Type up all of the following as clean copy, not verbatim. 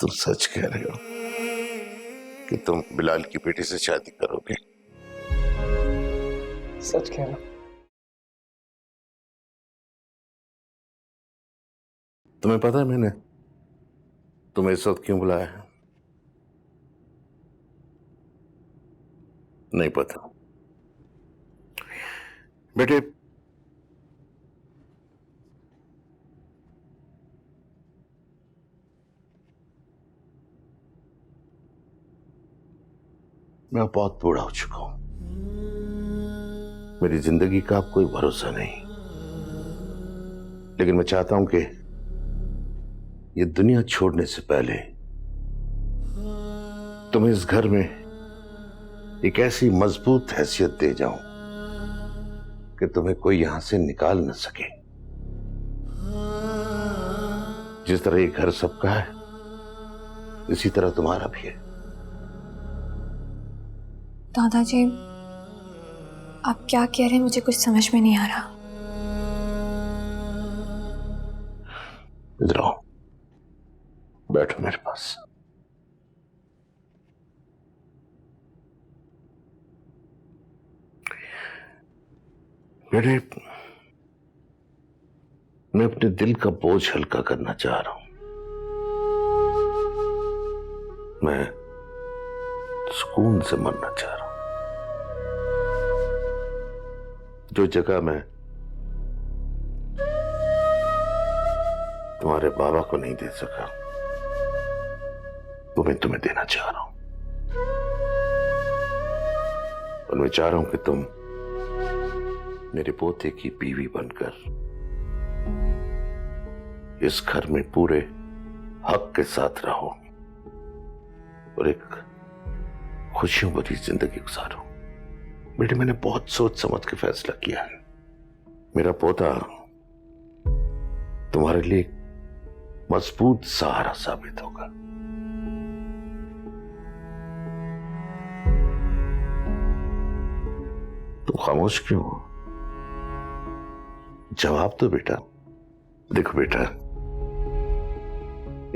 तुम सच कह रहे हो कि तुम बिलाल की बेटी से शादी करोगे? सच कह रहा हूं। तुम्हें पता है मैंने तुम्हें इस वक्त क्यों बुलाया है? नहीं पता बेटे। मैं बहुत बूढ़ा हो चुका हूं। मेरी जिंदगी का अब कोई भरोसा नहीं। लेकिन मैं चाहता हूं कि ये दुनिया छोड़ने से पहले तुम्हें इस घर में एक ऐसी मजबूत हैसियत दे जाऊं कि तुम्हें कोई यहां से निकाल न सके। जिस तरह ये घर सबका है, इसी तरह तुम्हारा भी है। दादाजी, आप क्या कह रहे हैं मुझे कुछ समझ में नहीं आ रहा। इधर आओ, बैठो मेरे पास। बेटे, मैं अपने दिल का बोझ हल्का करना चाह रहा हूं। मैं सुकून से मरना चाह रहा हूं। जो जगह मैं तुम्हारे बाबा को नहीं दे सका, वो मैं तुम्हें देना चाह रहा हूं। और मैं चाह रहा हूं कि तुम मेरे पोते की बीवी बनकर इस घर में पूरे हक के साथ रहो और एक खुशियों भरी जिंदगी गुजारो। बेटे, मैंने बहुत सोच समझ के फैसला किया है। मेरा पोता तुम्हारे लिए एक मजबूत सहारा साबित होगा। तुम खामोश क्यों हो? जवाब दो बेटा। देखो बेटा,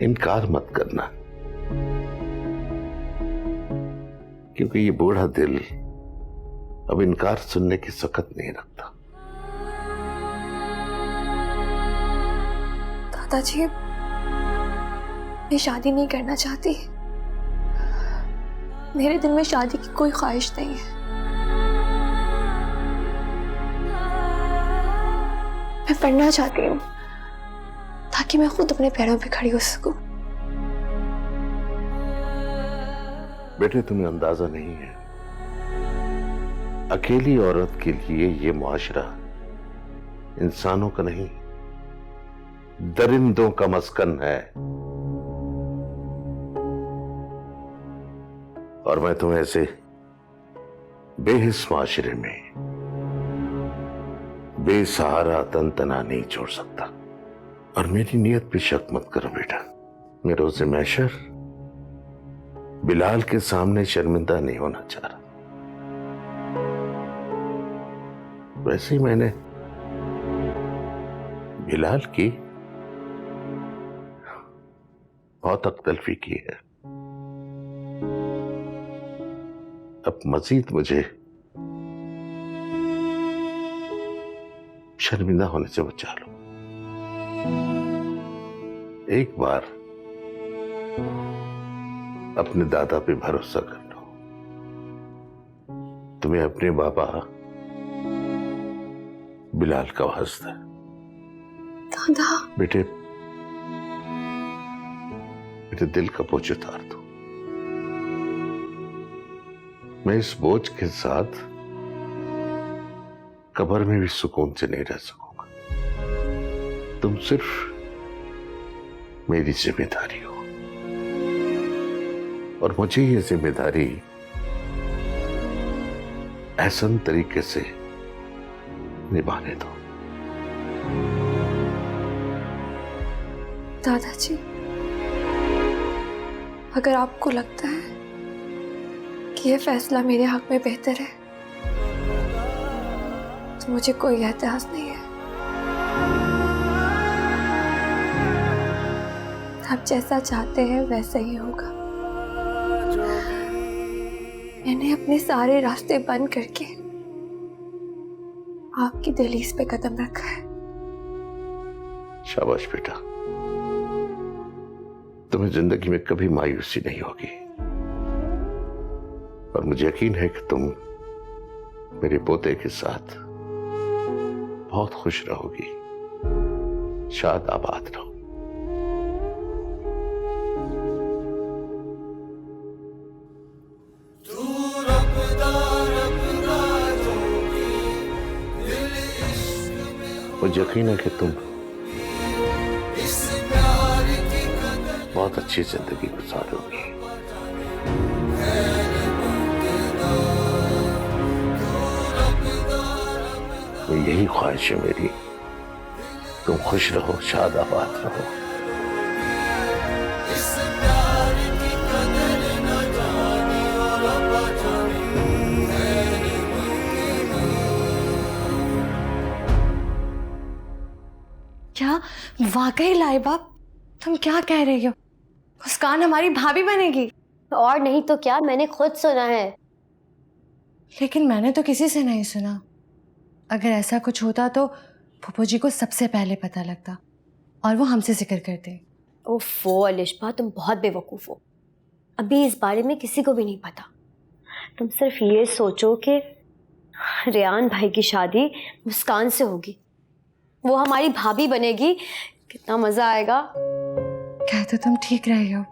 इनकार मत करना, क्योंकि ये बूढ़ा दिल अब इनकार सुनने की सकत नहीं रखता। दादाजी, मैं शादी नहीं करना चाहती। मेरे दिल में शादी की कोई ख्वाहिश नहीं है। मैं पढ़ना चाहती हूँ ताकि मैं खुद अपने पैरों पे खड़ी हो सकूं। बेटे, तुम्हें अंदाजा नहीं है, अकेली औरत के लिए ये मुआशरा इंसानों का नहीं, दरिंदों का मस्कन है। और मैं तुम्हें ऐसे बेहिस माशरे में बेसहारा तनतना नहीं छोड़ सकता। और मेरी नीयत पे शक मत करो बेटा। मैं रोज़े महशर बिलाल के सामने शर्मिंदा नहीं होना चाह रहा। वैसे ही मैंने बिलाल की बहुत तकतलफी की है। अब मजीद मुझे शर्मिंदा होने से बचा लो। एक बार अपने दादा पे भरोसा कर लो। तुम्हें अपने बाबा बिलाल का वास्ता है। दादा, बेटे, मेरे दिल का बोझ उतार दो। मैं इस बोझ के साथ कब्र में भी सुकून से नहीं रह सकूंगा। तुम सिर्फ मेरी जिम्मेदारी हो और मुझे ये जिम्मेदारी एहसन तरीके से निभाने दो। दादाजी, अगर आपको लगता है कि यह फैसला मेरे हक में बेहतर है तो मुझे कोई एतराज नहीं है। आप जैसा चाहते हैं वैसा ही होगा। मैंने अपने सारे रास्ते बंद करके आपकी दहलीज पे कदम रखा है। शाबाश बेटा, तुम्हें जिंदगी में कभी मायूसी नहीं होगी और मुझे यकीन है कि तुम मेरे पोते के साथ बहुत खुश रहोगी, शाद आबाद रहो। मुझे यकीन है कि तुम बहुत अच्छी जिंदगी गुजारोगी। तो यही ख्वाहिश है मेरी, तुम खुश रहो, शाद आबाद रहो। क्या वाकई लाइबा, तुम क्या कह रही हो? मुस्कान हमारी भाभी बनेगी? और नहीं तो क्या, मैंने खुद सुना है। लेकिन मैंने तो किसी से नहीं सुना। अगर ऐसा कुछ होता तो फूफो जी को सबसे पहले पता लगता और वो हमसे जिक्र करते। ओफो अलिशबा, तुम बहुत बेवकूफ हो। अभी इस बारे में किसी को भी नहीं पता। तुम सिर्फ ये सोचो कि रेयान भाई की शादी मुस्कान से होगी, वो हमारी भाभी बनेगी, कितना मजा आएगा। क्या तो तुम ठीक रहे हो।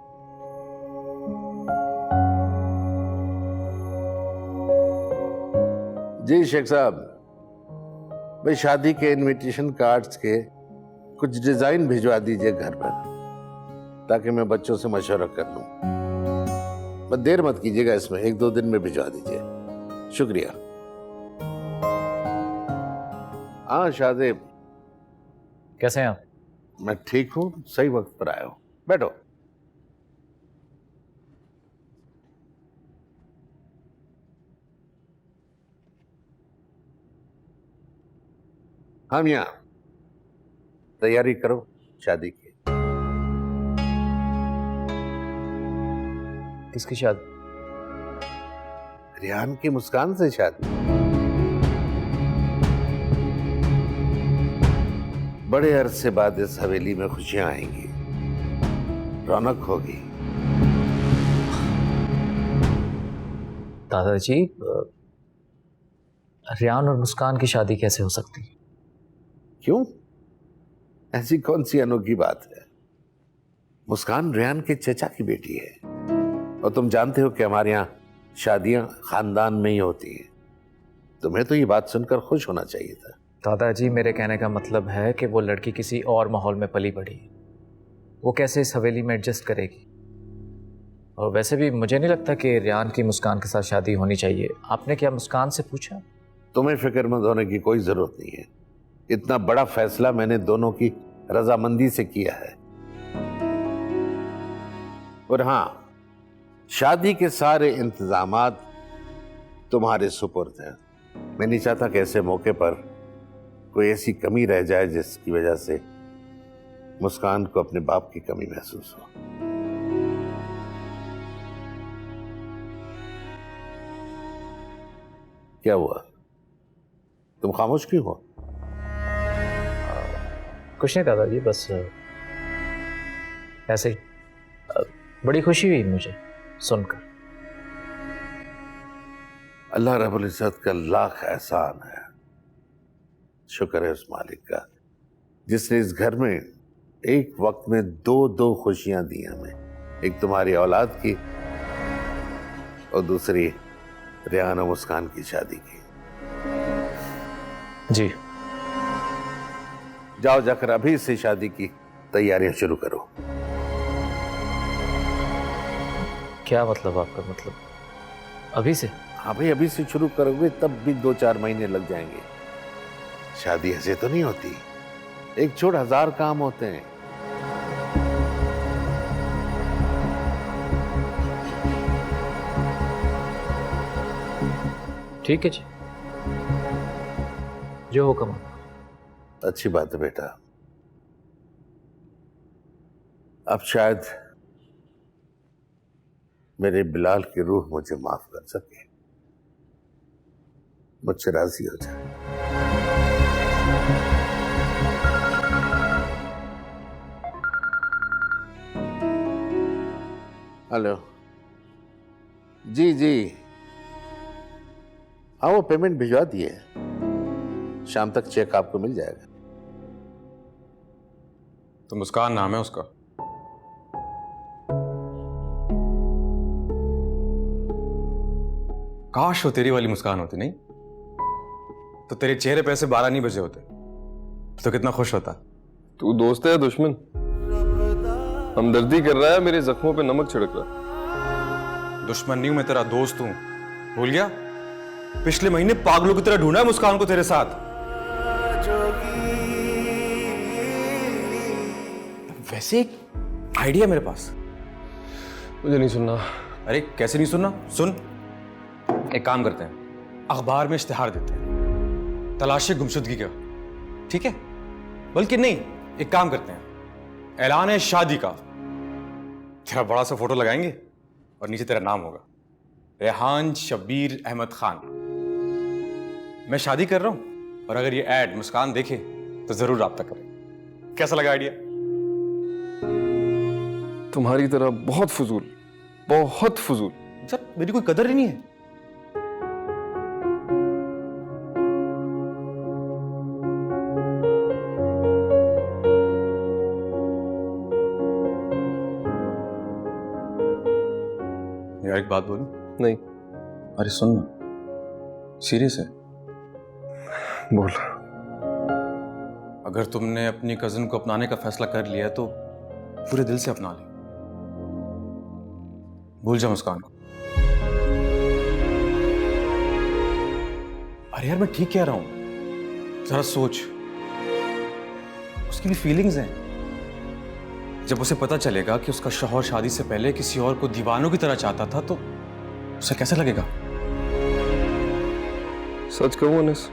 जी शेख साहब, भाई शादी के इनविटेशन कार्ड्स के कुछ डिजाइन भिजवा दीजिए घर पर, ताकि मैं बच्चों से मशवरा कर लूं। बस देर मत कीजिएगा इसमें, 1-2 दिन में भिजवा दीजिए। शुक्रिया। हाँ शाहजेब, कैसे हैं आप? मैं ठीक हूँ, सही वक्त पर आया हूँ। बैठो। हम यहाँ तैयारी करो शादी की। किसकी शादी? रेहान की मुस्कान से शादी। बड़े अरसे बाद इस हवेली में खुशियां आएंगी, रौनक होगी। दादाजी, रेयान और मुस्कान की शादी कैसे हो सकती है? क्यों? ऐसी कौन सी अनोखी बात है? मुस्कान रेहान के चचा की बेटी है और तुम जानते हो कि हमारे यहाँ शादियां खानदान में ही होती हैं। तुम्हें तो ये बात सुनकर खुश होना चाहिए था। दादाजी, मेरे कहने का मतलब है कि वो लड़की किसी और माहौल में पली बढ़ी है, वो कैसे इस हवेली में एडजस्ट करेगी? और वैसे भी मुझे नहीं लगता कि रेयान की मुस्कान के साथ शादी होनी चाहिए। आपने क्या मुस्कान से पूछा? तुम्हें फिक्रमंद होने की कोई जरूरत नहीं है। इतना बड़ा फैसला मैंने दोनों की रजामंदी से किया है। और हाँ, शादी के सारे इंतजामात तुम्हारे सुपुर्द हैं। मैं नहीं चाहता कि ऐसे मौके पर कोई ऐसी कमी रह जाए जिसकी वजह से मुस्कान को अपने बाप की कमी महसूस हो। क्या हुआ? तुम खामोश क्यों हो? कुछ नहीं दादाजी, बस ऐसे ही। बड़ी खुशी हुई मुझे सुनकर। अल्लाह रब्बुल इज्जत का लाख एहसान है। शुक्र है उस मालिक का जिसने इस घर में एक वक्त में 2 खुशियां दी हमें। एक तुम्हारी औलाद की और दूसरी रेहान और मुस्कान की शादी की। जी, जाओ जाकर अभी से शादी की तैयारियां शुरू करो। क्या मतलब आपका? मतलब अभी से? हाँ भाई, अभी से शुरू करोगे तब भी 2-4 महीने लग जाएंगे। शादी ऐसे तो नहीं होती, एक छोड़ 1000 काम होते हैं। ठीक है जी, जो हुक्म। अच्छी बात है बेटा। अब शायद मेरे बिलाल की रूह मुझे माफ कर सके, मुझसे राजी हो जाए। हेलो जी जी, हाँ वो पेमेंट भिजवा दिए, शाम तक चेक आपको मिल जाएगा। तो मुस्कान नाम है उसका? काश वो तेरी वाली मुस्कान होती, नहीं तो तेरे चेहरे पे ऐसे 12 नहीं बजे होते तो कितना खुश होता। तू दोस्त है या दुश्मन? हमदर्दी कर रहा है, मेरे जख्मों पे नमक छिड़क रहा है। दुश्मन नहीं हूं मैं, तेरा दोस्त हूं, भूल गया? पिछले महीने पागलों की तरह ढूंढा है मुस्कान को तेरे साथ। वैसे एक आइडिया मेरे पास। मुझे नहीं सुनना। अरे कैसे नहीं सुनना, सुन। एक काम करते हैं, अखबार में इश्तिहार देते हैं, तलाश गुमशुदगी का, ठीक है? बल्कि नहीं, एक काम करते हैं, ऐलान है शादी का। तेरा बड़ा सा फोटो लगाएंगे और नीचे तेरा नाम होगा, रेहान शब्बीर अहमद खान। मैं शादी कर रहा हूं और अगर ये ऐड मुस्कान देखे तो जरूर राब्ता करे। कैसा लगा आइडिया? तुम्हारी तरह बहुत फजूल, बहुत फजूल। सर मेरी कोई कदर ही नहीं है। यार एक बात बोलूं? नहीं। अरे सुन ना, सीरियस है। बोल। अगर तुमने अपनी कजिन को अपनाने का फैसला कर लिया है तो पूरे दिल से अपना ले, भूल जा मुस्कान को। अरे यार मैं ठीक कह रहा हूं, जरा सोच, उसकी भी फीलिंग्स हैं। जब उसे पता चलेगा कि उसका शौहर शादी से पहले किसी और को दीवानों की तरह चाहता था तो उसे कैसा लगेगा? सच कहूं अनिस,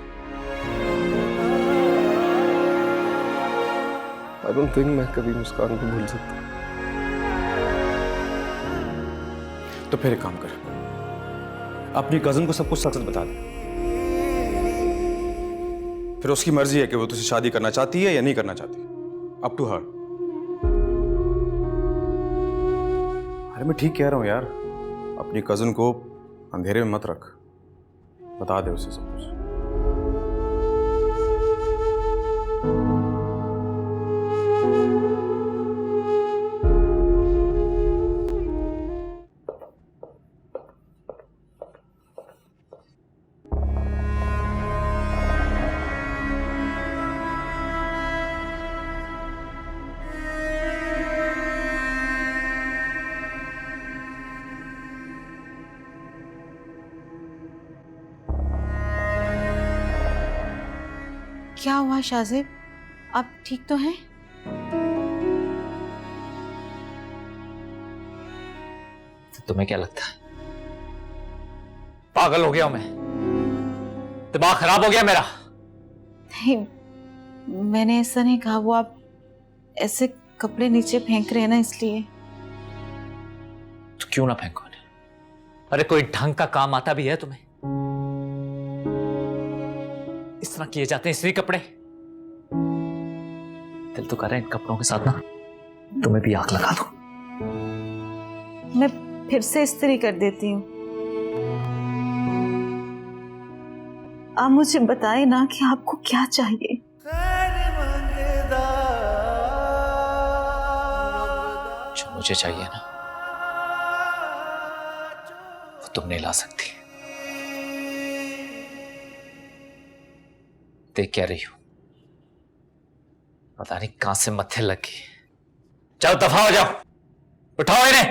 आई डोंट थिंक मैं कभी मुस्कान को भूल सकता। तो फिर एक काम कर, अपनी कजिन को सब कुछ सच बता दे, फिर उसकी मर्जी है कि वो तुझसे शादी करना चाहती है या नहीं करना चाहती। Up to her. अरे मैं ठीक कह रहा हूं यार, अपनी कजिन को अंधेरे में मत रख, बता दे उसे सब कुछ। क्या हुआ शाजिब, आप ठीक तो हैं? तुम्हें क्या लगता है पागल हो गया हूं मैं? दिमाग खराब हो गया मेरा? नहीं, मैंने ऐसा नहीं कहा। वो आप ऐसे कपड़े नीचे फेंक रहे हैं ना, इसलिए। तो क्यों ना फेंको? अरे कोई ढंग का काम आता भी है तुम्हें? इस तरह किए जाते हैं इस्त्री कपड़े? दिल तो कर रहे हैं इन कपड़ों के साथ ना तुम्हें भी आग लगा दूं। मैं फिर से इस्त्री कर देती हूँ। आप मुझे बताएं ना कि आपको क्या चाहिए। जो मुझे चाहिए ना वो तुम नहीं ला सकती। देख क्या रही हो? पता नहीं कहां से मत्थे लग गई। जाओ दफा हो जाओ, उठाओ इन्हें।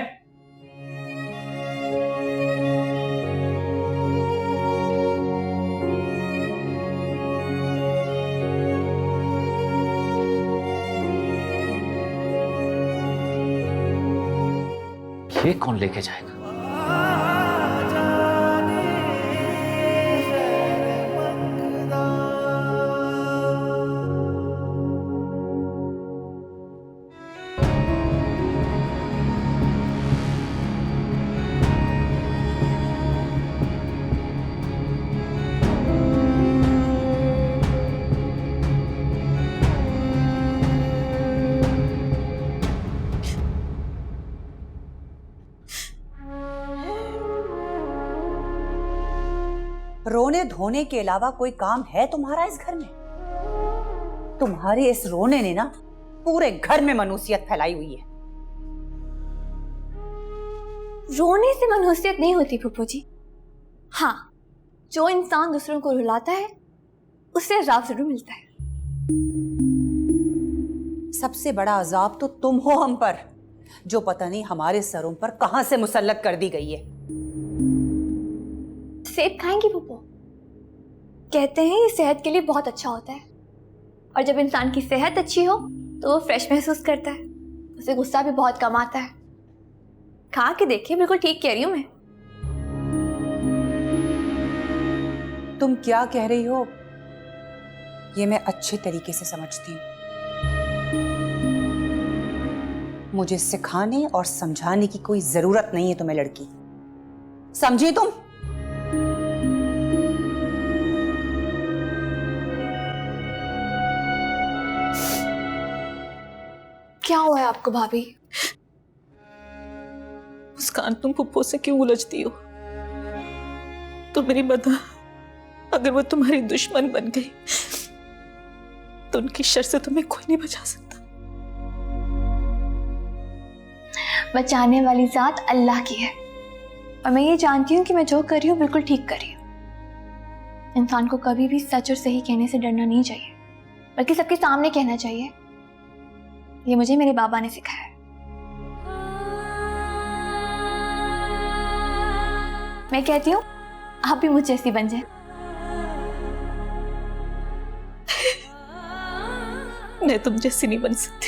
ये कौन लेके जाएगा? रोने धोने के अलावा कोई काम है तुम्हारा इस घर में? तुम्हारे इस रोने ने ना पूरे घर में मनूसियत फैलाई हुई है। रोने से मनहूसियत नहीं होती फूफो जी। हाँ, जो इंसान दूसरों को रुलाता है उससे अजाब जरूर मिलता है। सबसे बड़ा अजाब तो तुम हो हम पर, जो पता नहीं हमारे सरों पर कहां से मुसल्लत कर दी गई है। सेब खाएंगी फूफो? कहते हैं ये सेहत के लिए बहुत अच्छा होता है, और जब इंसान की सेहत अच्छी हो तो वो फ्रेश महसूस करता है, उसे गुस्सा भी बहुत कम आता है। खा के देखिए, बिल्कुल ठीक कह रही हूं मैं। तुम क्या कह रही हो ये मैं अच्छे तरीके से समझती हूँ। मुझे सिखाने और समझाने की कोई जरूरत नहीं है तुम्हें लड़की, समझी तुम? क्या हुआ है आपको भाभी? मुस्कान, तुम पुप्पो से क्यों उलझती हो? तो मेरी बता, अगर वो तुम्हारी दुश्मन बन गई तो उनकी शर से तुम्हें कोई नहीं बचा सकता। बचाने वाली जात अल्लाह की है, और मैं ये जानती हूँ कि मैं जो कर रही हूँ बिल्कुल ठीक कर रही हूँ। इंसान को कभी भी सच और सही कहने से डरना नहीं चाहिए, बल्कि सबके सामने कहना चाहिए। ये मुझे मेरे बाबा ने सिखाया है। मैं कहती हूँ आप भी मुझ जैसी बन जाए। मैं तुम जैसी नहीं बन सकती।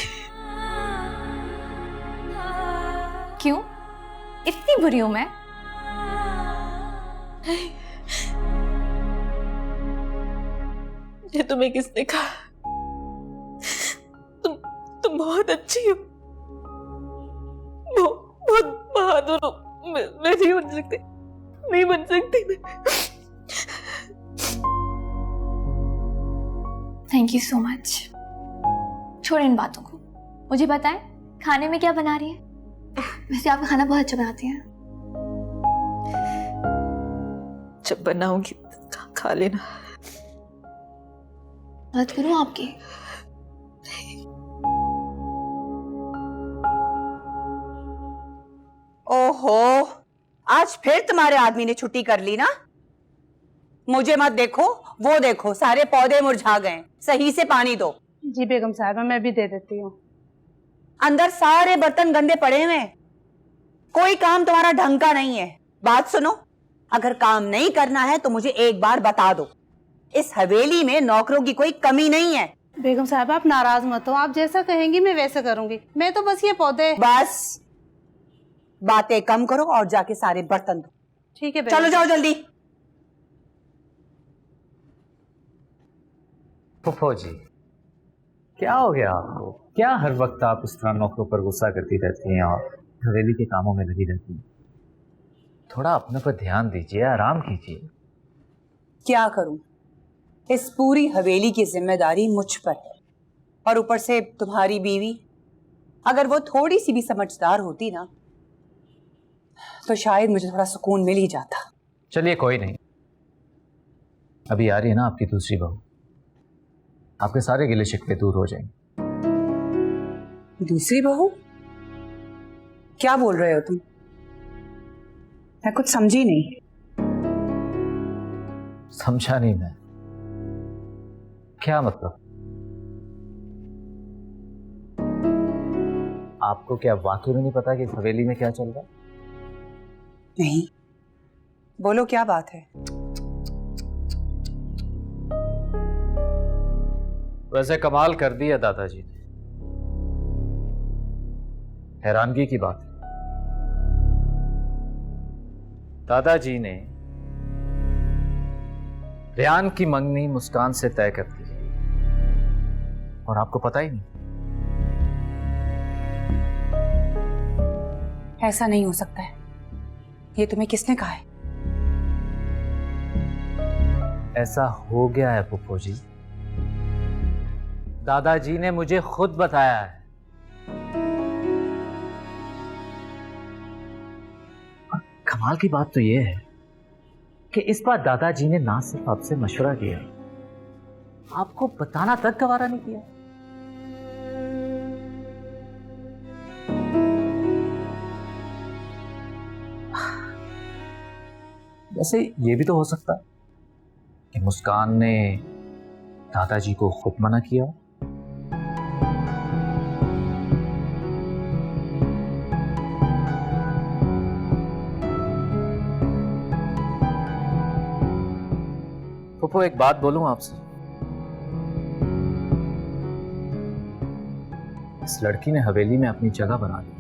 क्यों? इतनी बुरी हूं मैं? ये तुम्हें किसने कहा? तुम बहुत अच्छी हो, बहुत बहादुर हो। मैं नहीं बन सकती, नहीं बन सकती मैं। Thank you so much. छोड़ इन बातों को, मुझे बताएं खाने में क्या बना रही है? वैसे आपका खाना बहुत अच्छा बनाती हैं। जब बनाऊंगी खा लेना। बात करूं आपकी? ओहो, आज फिर तुम्हारे आदमी ने छुट्टी कर ली ना? मुझे मत देखो, वो देखो, सारे पौधे मुरझा गए। सही से पानी दो। जी बेगम साहबा, मैं भी दे देती हूँ। अंदर सारे बर्तन गंदे पड़े हुए हैं, कोई काम तुम्हारा ढंग का नहीं है। बात सुनो, अगर काम नहीं करना है तो मुझे एक बार बता दो। इस हवेली में नौकरों की कोई कमी नहीं है। बेगम साहबा, आप नाराज मत हो, आप जैसा कहेंगी मैं वैसा करूंगी। मैं तो बस ये पौधे। बस बातें कम करो और जाके सारे बर्तन धो। ठीक है, चलो जाओ जल्दी। फूफो जी, क्या हो गया आपको? क्या हर वक्त आप इस तरह नौकरों पर गुस्सा करती रहती हैं और हवेली के कामों में लगी रहती हैं? थोड़ा अपने पर ध्यान दीजिए, आराम कीजिए। क्या करूं, इस पूरी हवेली की जिम्मेदारी मुझ पर है, और ऊपर से तुम्हारी बीवी। अगर वो थोड़ी सी भी समझदार होती ना तो शायद मुझे थोड़ा सुकून मिल ही जाता। चलिए कोई नहीं, अभी आ रही है ना आपकी दूसरी बहू, आपके सारे गिले शिकवे दूर हो जाएंगे। दूसरी बहू? क्या बोल रहे हो तुम? मैं कुछ समझी नहीं। समझा नहीं मैं? क्या मतलब? आपको क्या वाकई में नहीं पता कि इस हवेली में क्या चल रहा है? नहीं, बोलो क्या बात है? वैसे कमाल कर दिया दादाजी ने, हैरानगी की बात है। दादाजी ने रेयान की मंगनी मुस्कान से तय कर दी और आपको पता ही नहीं। ऐसा नहीं हो सकता है। ये तुम्हें किसने कहा है? ऐसा हो गया है फूफो जी, दादाजी ने मुझे खुद बताया है। कमाल की बात तो यह है कि इस बार दादाजी ने ना सिर्फ आपसे मशवरा किया, आपको बताना तक गवारा नहीं किया। वैसे ये भी तो हो सकता है कि मुस्कान ने दादाजी को खुद मना किया। फूफो एक बात बोलूं आपसे, इस लड़की ने हवेली में अपनी जगह बना ली।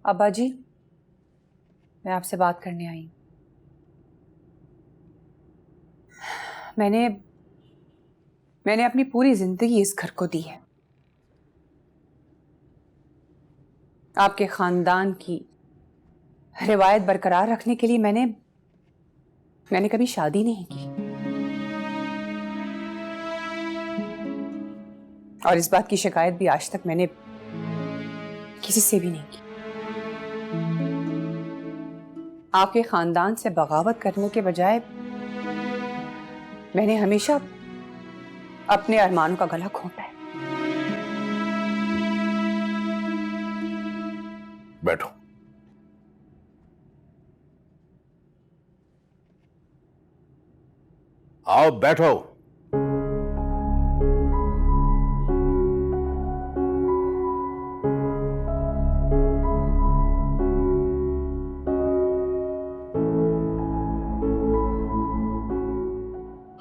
अब्बा जी, मैं आपसे बात करने आई हूं। मैंने अपनी पूरी जिंदगी इस घर को दी है। आपके खानदान की रिवायत बरकरार रखने के लिए मैंने कभी शादी नहीं की, और इस बात की शिकायत भी आज तक मैंने किसी से भी नहीं की। आपके खानदान से बगावत करने के बजाय मैंने हमेशा अपने अरमानों का गला घोंटा है। बैठो। आओ बैठो।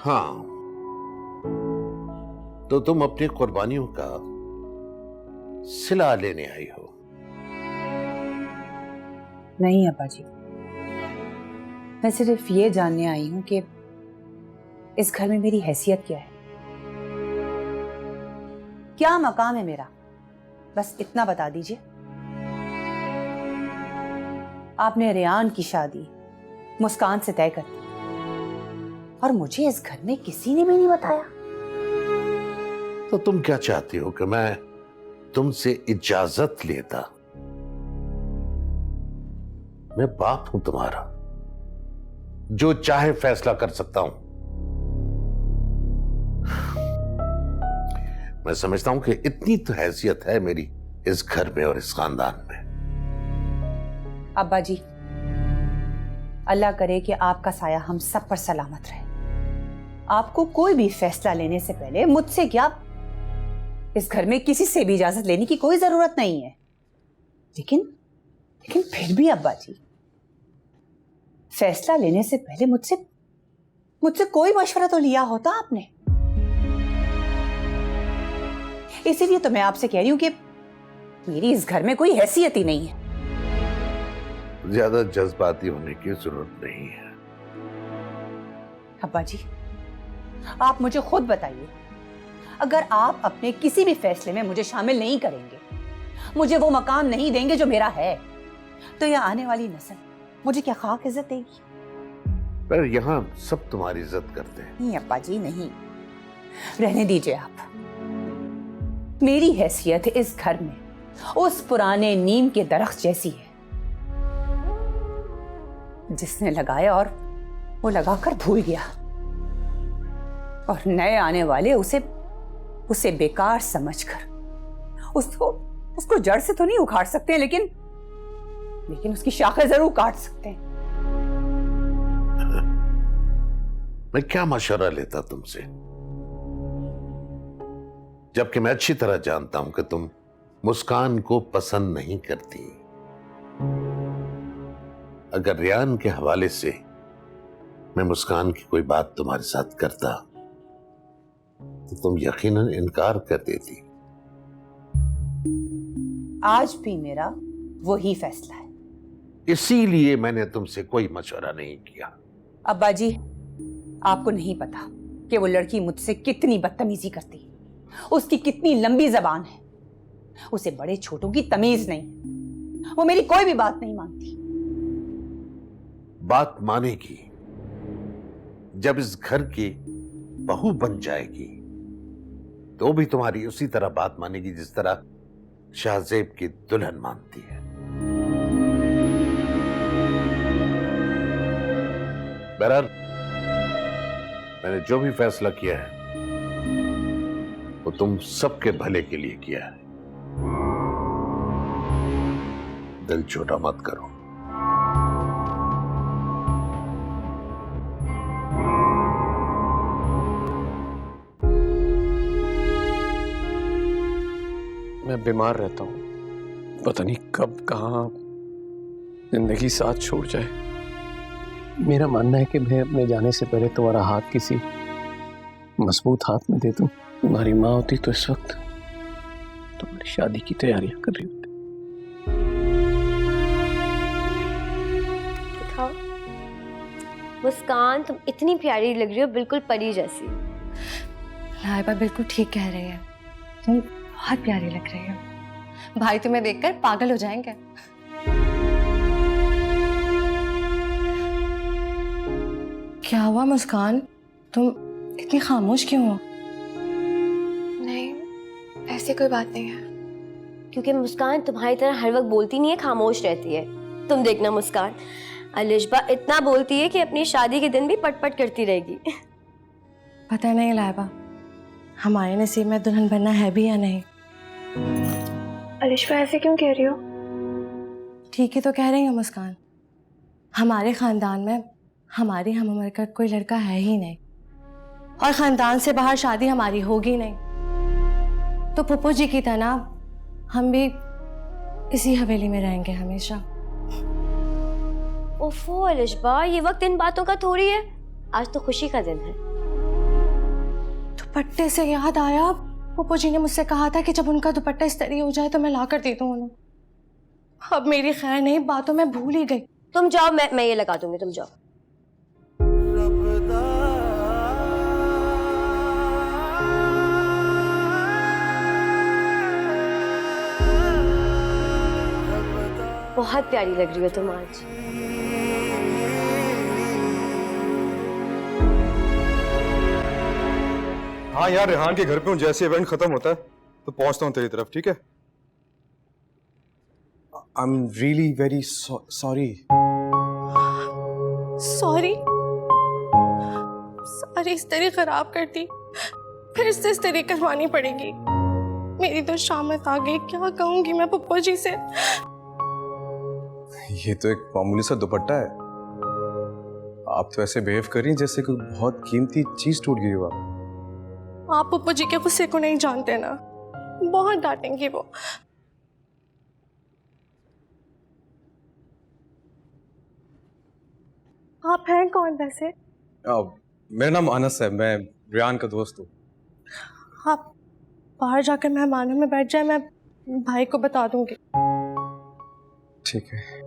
हाँ, तो तुम अपनी कुर्बानियों का सिला लेने आई हो? नहीं अब्बा जी, मैं सिर्फ ये जानने आई हूं कि इस घर में मेरी हैसियत क्या है, क्या मकाम है मेरा, बस इतना बता दीजिए। आपने रेयान की शादी मुस्कान से तय कर दी और मुझे इस घर में किसी ने भी नहीं बताया। तो तुम क्या चाहती हो कि मैं तुमसे इजाजत लेता? मैं बाप हूं तुम्हारा, जो चाहे फैसला कर सकता हूं। मैं समझता हूं कि इतनी तो हैसियत है मेरी इस घर में और इस खानदान में। अब्बा जी, अल्लाह करे कि आपका साया हम सब पर सलामत रहे। आपको कोई भी फैसला लेने से पहले मुझसे क्या, इस घर में किसी से भी इजाजत लेने की कोई जरूरत नहीं है। लेकिन फिर भी अब्बा जी, फैसला लेने से पहले मुझसे कोई मशवरा तो लिया होता आपने। इसीलिए तो मैं आपसे कह रही हूं कि मेरी इस घर में कोई हैसियत ही नहीं है। ज्यादा जज्बाती होने की जरूरत नहीं है। अब्बा जी, आप मुझे खुद बताइए, अगर आप अपने किसी भी फैसले में मुझे शामिल नहीं करेंगे, मुझे वो मकाम नहीं देंगे जो मेरा है, तो यह आने वाली नस्ल मुझे क्या खाक इज्जत देगी? पर यहाँ सब तुम्हारी इज्जत करते हैं। नहीं अब्बा जी, नहीं, रहने दीजिए आप। मेरी हैसियत इस घर में उस पुराने नीम के दरख्त जैसी है जिसने लगाया और वो लगाकर भूल गया, और नए आने वाले उसे बेकार समझकर उसको जड़ से तो नहीं उखाड़ सकते, लेकिन उसकी शाखें जरूर काट सकते हैं। मैं क्या मशवरा लेता तुमसे, जबकि मैं अच्छी तरह जानता हूं कि तुम मुस्कान को पसंद नहीं करती। अगर रेयान के हवाले से मैं मुस्कान की कोई बात तुम्हारे साथ करता तो तुम यकीनन इनकार कर देती। आज भी मेरा वही फैसला है। इसीलिए मैंने तुमसे कोई मशवरा नहीं किया। अब्बा जी, आपको नहीं पता कि वो लड़की मुझसे कितनी बदतमीजी करती है, उसकी कितनी लंबी जबान है। उसे बड़े छोटों की तमीज नहीं, वो मेरी कोई भी बात नहीं मानती। बात मानेगी जब इस घर की बहू बन जाएगी, तो भी तुम्हारी उसी तरह बात मानेगी जिस तरह शाहजेब की दुल्हन मानती है। बहरहाल मैंने जो भी फैसला किया है वो तुम सबके भले के लिए किया है। दिल छोटा मत करो। मैं बीमार रहता हूँ, पता नहीं कब कहाँ जिंदगी साथ छोड़ जाए। मेरा मानना है कि मैं अपने जाने से पहले तुम्हारा हाथ किसी मजबूत हाथ में दे दूं। तुम्हारी माँ होती तो इस वक्त तुम्हारी शादी की तैयारियां कर रही होती। दिखाओ मुस्कान, तुम इतनी प्यारी लग रही हो, बिल्कुल परी जैसी। लाइबा बिल्कुल ठीक कह रही है, तुम बहुत प्यारी लग रही हो। भाई तुम्हें देखकर पागल हो जाएंगे। क्या हुआ मुस्कान, तुम इतनी खामोश क्यों हो? नहीं, ऐसी कोई बात नहीं है। क्योंकि मुस्कान तुम्हारी तरह हर वक्त बोलती नहीं है, खामोश रहती है। तुम देखना मुस्कान, अलिशबा इतना बोलती है कि अपनी शादी के दिन भी पटपट करती रहेगी। पता नहीं लाइबा, हमारे नसीब में दुल्हन बनना है भी या नहीं। अलिशबा ऐसे क्यों कह रही हो? ठीक ही तो कह रही हूँ मुस्कान, हमारे खानदान में हमारी हम उम्र का कोई लड़का है ही नहीं, और खानदान से बाहर शादी हमारी होगी नहीं। तो पप्पू जी की तरह हम भी इसी हवेली में रहेंगे हमेशा। ओफो अलिशबा, ये वक्त इन बातों का थोड़ी है। आज तो खुशी का दिन है। दुपट्टे से याद आया, पप्पू जी ने मुझसे कहा था कि जब उनका दुपट्टा इस्त्री हो जाए तो मैं ला कर दे दूं उन्हें। अब मेरी खैर नहीं, बातों में भूल ही गई। तुम जाओ, मैं ये लगा दूंगी, तुम जाओ। बहुत प्यारी लग रही हो तुम आज। हाँ यार, रेहान के घर पे हूँ, जैसे इवेंट खत्म होता है तो पहुंचता हूँ तेरी तरफ, ठीक है? I am really very sorry. Sorry? सारी इस्त्री खराब कर दी, फिर से इस्त्री करवानी पड़ेगी। मेरी तो शामत आ गई, क्या कहूंगी मैं पप्पू जी से। ये तो एक मामूली सा दुपट्टा है, आप तो ऐसे बिहेव कर रही हैं जैसे कोई बहुत कीमती चीज टूट गई हो। आप पप्पू जी के गुस्से को नहीं जानते ना, बहुत डांटेंगे वो। आप हैं कौन वैसे? मेरा नाम अनस है, मैं रेहान का दोस्त हूँ। आप बाहर जाकर मेहमानों में बैठ जाए, मैं भाई को बता दूंगी। ठीक है।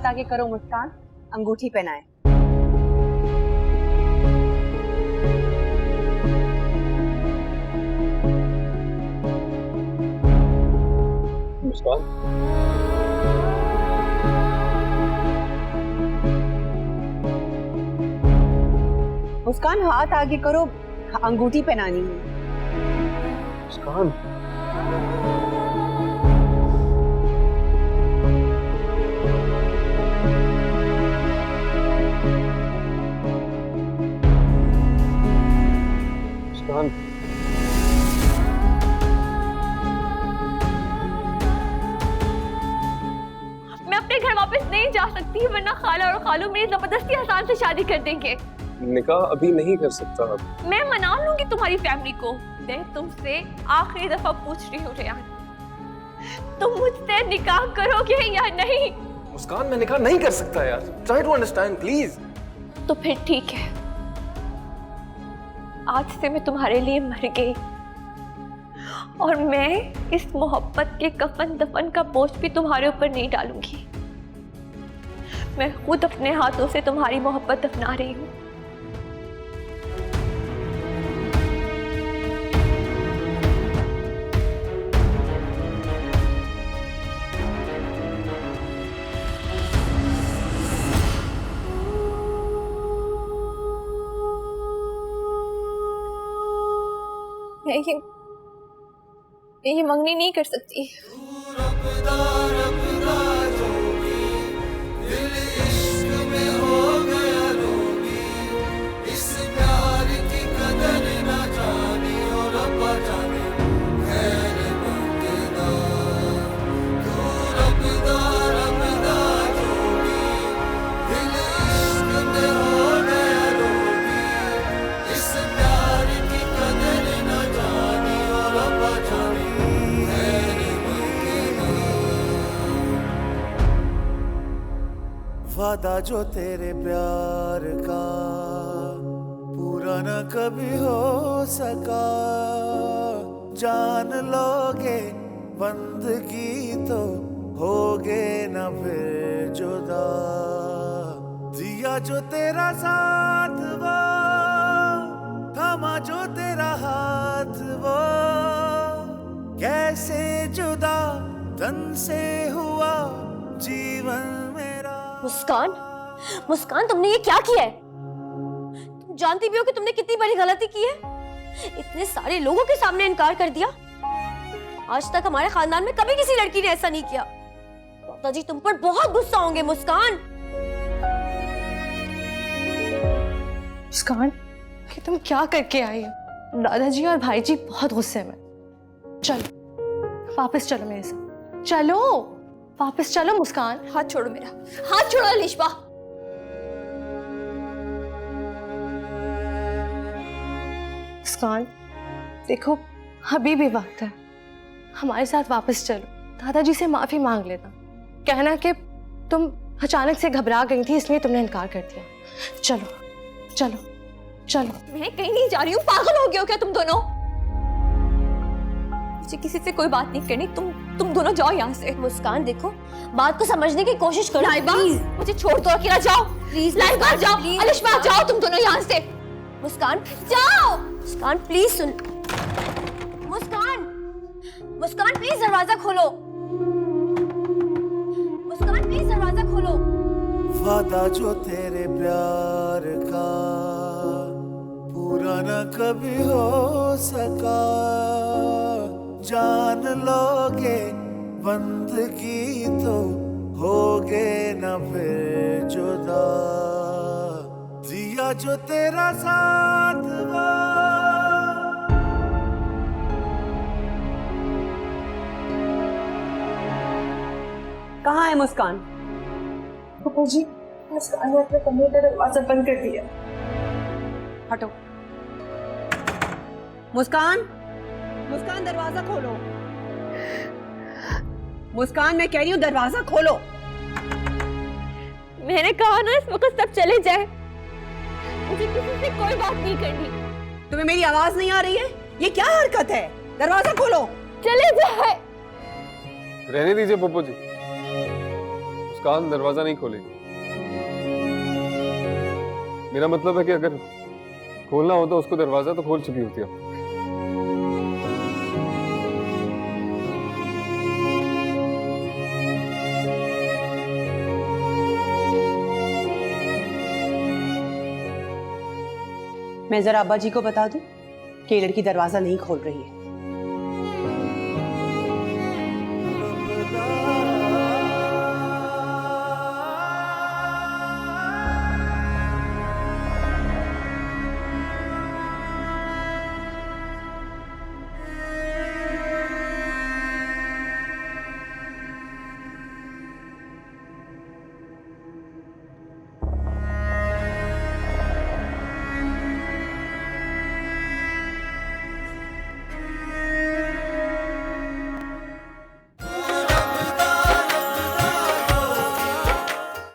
हाथ आगे करो मुस्कान, अंगूठी पहनाए। मुस्कान, मुस्कान हाथ आगे करो, अंगूठी पहनानी है। मुस्कान, मुस्कान, मैं अपने घर वापस नहीं जा सकती, वरना खाला और खालू मेरी जबरदस्ती हसन से शादी कर देंगे। निकाह अभी नहीं कर सकता। मैं मना लूंगी तुम्हारी फैमिली को। मैं तुमसे आखिरी दफा पूछ रही हूँ रेहान, तुम मुझसे निकाह करोगे या नहीं? मुस्कान, मैं निकाह नहीं कर सकता यार। Try to understand please. तो फिर ठीक है, आज से मैं तुम्हारे लिए मर गई और मैं इस मोहब्बत के कफन दफन का बोझ भी तुम्हारे ऊपर नहीं डालूंगी। मैं खुद अपने हाथों से तुम्हारी मोहब्बत दफना रही हूँ। मैं ये मंगनी नहीं कर सकती। वादा जो तेरे प्यार का पूरा न कभी हो सका, जान लोगे बंदगी तो होगे न फिर जुदा। दिया जो तेरा साथ वो, थमा जो तेरा हाथ वो, कैसे जुदा तन से हुआ जीवन मेरा। मुस्कान, मुस्कान, तुमने ये क्या किया है? तुम जानती भी हो कि तुमने कितनी बड़ी गलती की है। इतने सारे लोगों के सामने इनकार कर दिया। आज तक हमारे खानदान में कभी किसी लड़की ने ऐसा नहीं किया। दादाजी तुम पर बहुत गुस्सा होंगे मुस्कान। मुस्कान, कि तुम क्या करके आई हो? दादाजी और भाई जी बहुत गुस्से में। चलो वापस चलो मेरे साथ, चलो वापस चलो। मुस्कान, हाथ छोड़ो मेरा, हाथ छोड़ो अलिशबा। मुस्कान देखो, अभी भी वक्त है, हमारे साथ वापस चलो। दादाजी से माफी मांग लेना, कहना कि तुम अचानक से घबरा गई थी इसलिए तुमने इनकार कर दिया। चलो चलो चलो। मैं कहीं नहीं जा रही हूँ, पागल हो गए हो क्या तुम दोनों? मुझे किसी से कोई बात नहीं करनी, तुम दोनों जाओ यहाँ से। मुस्कान देखो, बात को समझने की कोशिश करो। लाइबा, मुझे छोड़ दो, अकेला जाओ प्लीज। लाइबा जाओ, अलिशबा जाओ, तुम दोनों यहाँ से। मुस्कान जाओ। मुस्कान please soon. Muskan, Muskan please दरवाजा खोलो। मुस्कान प्लीज दरवाजा खोलो। वादा जो तेरे प्यार का पूरा न कभी हो सका, जान लोगे बंदगी तो होगे न फिर जुदा। दिया जो तेरा साथ वो, कहाँ है मुस्कान? पापा जी, मुस्कान ने अपने कमरे का दरवाजा बंद कर दिया। हटो। मुस्कान, मुस्कान दरवाजा खोलो। मुस्कान, मैं कह रही हूँ दरवाजा खोलो। मैंने कहा ना इस वक्त सब चले जाए, मुझे किसी से कोई बात नहीं करनी। तुम्हें मेरी आवाज नहीं आ रही है? ये क्या हरकत है? दरवाजा खोलो। चले जाए। रहने दीजिए पप्पू जी। मुस्कान दरवाजा नहीं खोलेगी। मेरा मतलब है कि अगर खोलना हो तो उसको दरवाजा तो खोल चुकी होती है। मैं जरा अब्बा जी को बता दूं कि ये लड़की दरवाजा नहीं खोल रही है।